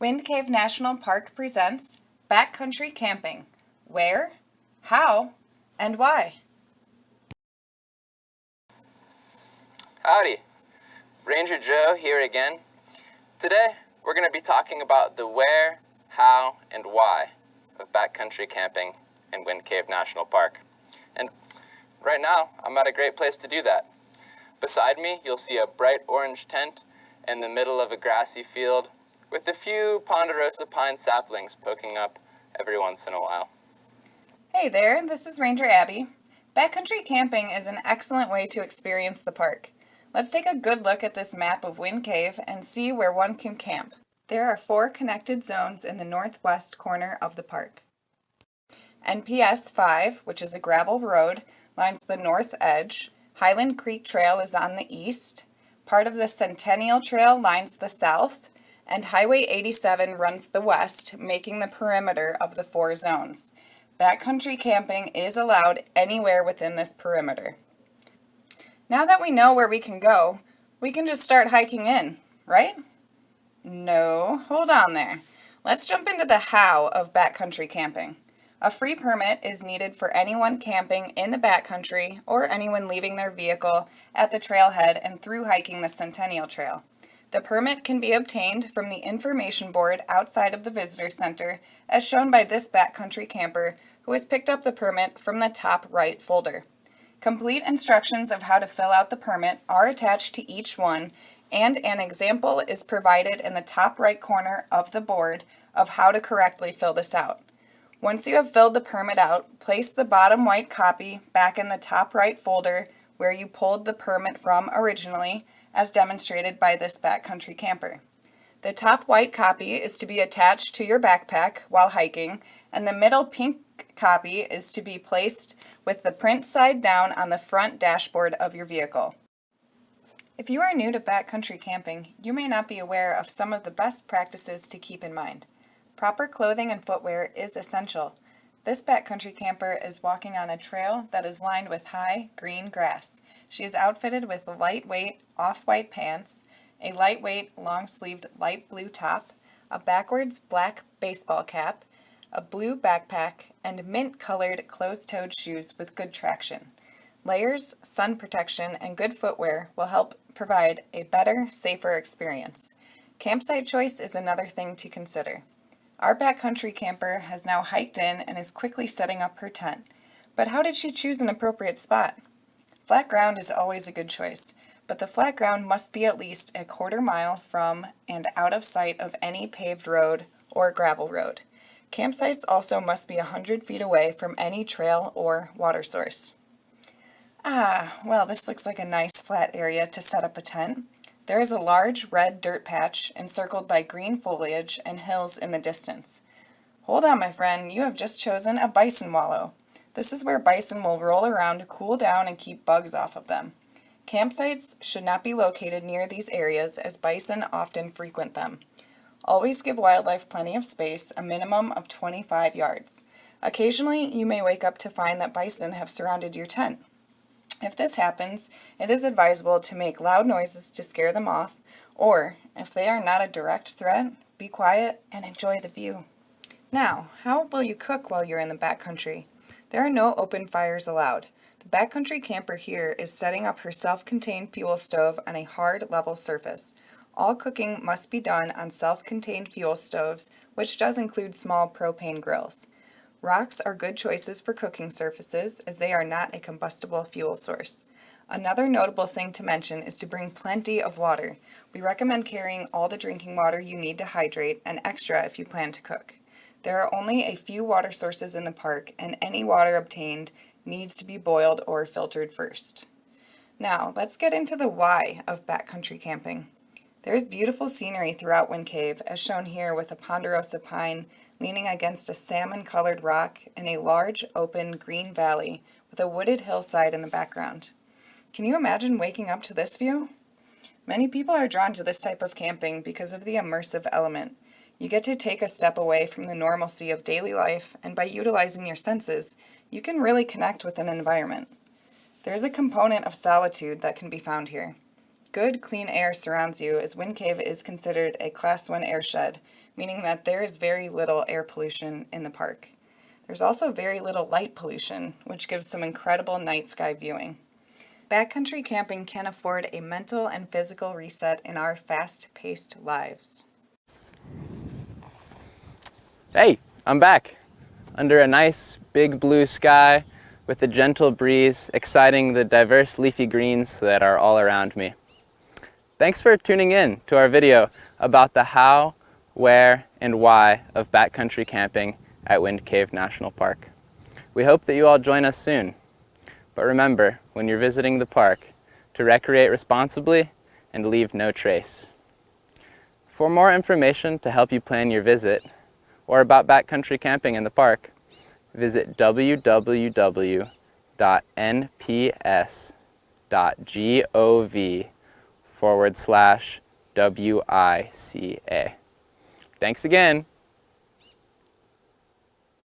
Wind Cave National Park presents Backcountry Camping. Where, how, and why? Howdy, Ranger Joe here again. Today, we're going to be talking about the where, how, and why of backcountry camping in Wind Cave National Park. And right now, I'm at a great place to do that. Beside me, you'll see a bright orange tent in the middle of a grassy field with a few ponderosa pine saplings poking up every once in a while. Hey there, this is Ranger Abby. Backcountry camping is an excellent way to experience the park. Let's take a good look at this map of Wind Cave and see where one can camp. There are 4 connected zones in the northwest corner of the park. NPS 5, which is a gravel road, lines the north edge. Highland Creek Trail is on the east. Part of the Centennial Trail lines the south, and Highway 87 runs the west, making the perimeter of the 4 zones. Backcountry camping is allowed anywhere within this perimeter. Now that we know where we can go, we can just start hiking in, right? No, hold on there. Let's jump into the how of backcountry camping. A free permit is needed for anyone camping in the backcountry or anyone leaving their vehicle at the trailhead and through hiking the Centennial Trail. The permit can be obtained from the information board outside of the visitor center, as shown by this backcountry camper who has picked up the permit from the top right folder. Complete instructions of how to fill out the permit are attached to each one, and an example is provided in the top right corner of the board of how to correctly fill this out. Once you have filled the permit out, place the bottom white copy back in the top right folder where you pulled the permit from originally, as demonstrated by this backcountry camper. The top white copy is to be attached to your backpack while hiking, and the middle pink copy is to be placed with the print side down on the front dashboard of your vehicle. If you are new to backcountry camping, you may not be aware of some of the best practices to keep in mind. Proper clothing and footwear is essential. This backcountry camper is walking on a trail that is lined with high, green grass. She is outfitted with lightweight, off-white pants, a lightweight, long-sleeved light blue top, a backwards black baseball cap, a blue backpack, and mint-colored closed-toed shoes with good traction. Layers, sun protection, and good footwear will help provide a better, safer experience. Campsite choice is another thing to consider. Our backcountry camper has now hiked in and is quickly setting up her tent. But how did she choose an appropriate spot? Flat ground is always a good choice, but the flat ground must be at least a quarter mile from and out of sight of any paved road or gravel road. Campsites also must be 100 feet away from any trail or water source. Well, this looks like a nice flat area to set up a tent. There is a large red dirt patch encircled by green foliage and hills in the distance. Hold on, my friend, you have just chosen a bison wallow. This is where bison will roll around to cool down and keep bugs off of them. Campsites should not be located near these areas as bison often frequent them. Always give wildlife plenty of space, a minimum of 25 yards. Occasionally, you may wake up to find that bison have surrounded your tent. If this happens, it is advisable to make loud noises to scare them off, or, if they are not a direct threat, be quiet and enjoy the view. Now, how will you cook while you're in the backcountry? There are no open fires allowed. The backcountry camper here is setting up her self-contained fuel stove on a hard, level surface. All cooking must be done on self-contained fuel stoves, which does include small propane grills. Rocks are good choices for cooking surfaces as they are not a combustible fuel source. Another notable thing to mention is to bring plenty of water. We recommend carrying all the drinking water you need to hydrate and extra if you plan to cook. There are only a few water sources in the park, and any water obtained needs to be boiled or filtered first. Now, let's get into the why of backcountry camping. There is beautiful scenery throughout Wind Cave, as shown here with a ponderosa pine leaning against a salmon-colored rock in a large, open, green valley with a wooded hillside in the background. Can you imagine waking up to this view? Many people are drawn to this type of camping because of the immersive element. You get to take a step away from the normalcy of daily life, and by utilizing your senses, you can really connect with an environment. There's a component of solitude that can be found here. Good, clean air surrounds you as Wind Cave is considered a Class 1 airshed, meaning that there is very little air pollution in the park. There's also very little light pollution, which gives some incredible night sky viewing. Backcountry camping can afford a mental and physical reset in our fast-paced lives. Hey, I'm back. Under a nice big blue sky with a gentle breeze exciting the diverse leafy greens that are all around me. Thanks for tuning in to our video about the how, where, and why of backcountry camping at Wind Cave National Park. We hope that you all join us soon. But remember, when you're visiting the park, to recreate responsibly and leave no trace. For more information to help you plan your visit, or about backcountry camping in the park, visit www.nps.gov/WICA. Thanks again.